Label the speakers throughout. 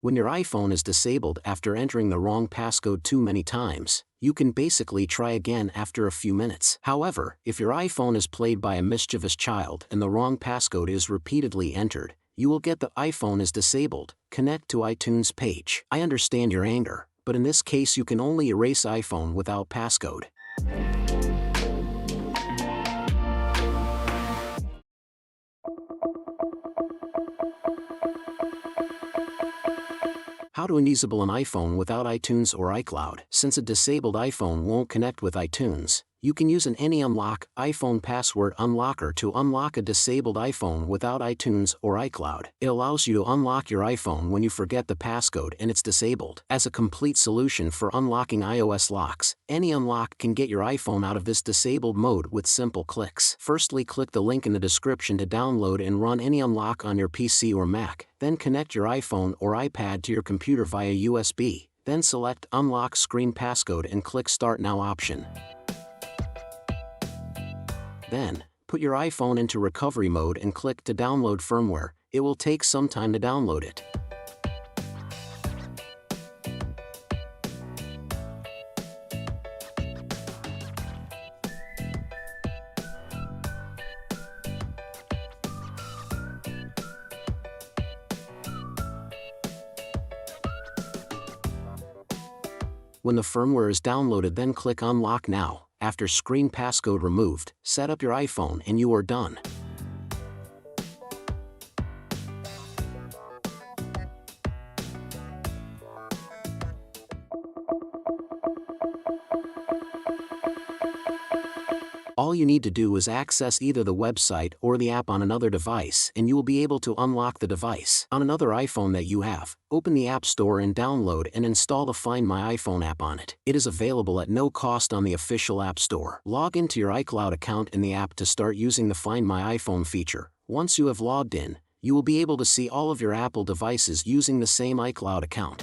Speaker 1: When your iPhone is disabled after entering the wrong passcode too many times, you can basically try again after a few minutes. However, if your iPhone is played by a mischievous child and the wrong passcode is repeatedly entered, you will get the iPhone is disabled, connect to iTunes page. I understand your anger, but in this case you can only erase iPhone without passcode. How to enable an iPhone without iTunes or iCloud? Since a disabled iPhone won't connect with iTunes, you can use an AnyUnlock iPhone password unlocker to unlock a disabled iPhone without iTunes or iCloud. It allows you to unlock your iPhone when you forget the passcode and it's disabled. As a complete solution for unlocking iOS locks, AnyUnlock can get your iPhone out of this disabled mode with simple clicks. Firstly, click the link in the description to download and run AnyUnlock on your PC or Mac. Then connect your iPhone or iPad to your computer via USB. Then select Unlock Screen Passcode and click Start Now option. Then, put your iPhone into recovery mode and click to download firmware. It will take some time to download it. When the firmware is downloaded, then click Unlock Now. After screen passcode removed, set up your iPhone and you are done. All you need to do is access either the website or the app on another device and you will be able to unlock the device. On another iPhone that you have, open the App Store and download and install the Find My iPhone app on it. It is available at no cost on the official App Store. Log into your iCloud account in the app to start using the Find My iPhone feature. Once you have logged in, you will be able to see all of your Apple devices using the same iCloud account.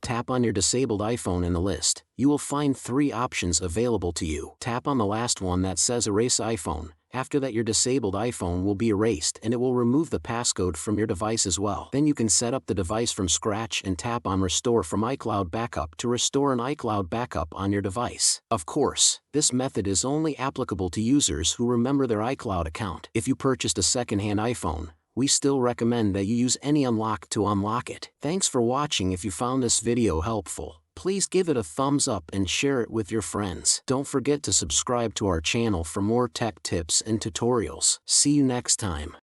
Speaker 1: Tap on your disabled iPhone in the list. You will find 3 options available to you. Tap on the last one that says Erase iPhone. After that, your disabled iPhone will be erased and it will remove the passcode from your device as well. Then you can set up the device from scratch and tap on Restore from iCloud Backup to restore an iCloud backup on your device. Of course, this method is only applicable to users who remember their iCloud account. If you purchased a second-hand iPhone, we still recommend that you use AnyUnlock to unlock it. Thanks for watching. If you found this video helpful, please give it a thumbs up and share it with your friends. Don't forget to subscribe to our channel for more tech tips and tutorials. See you next time.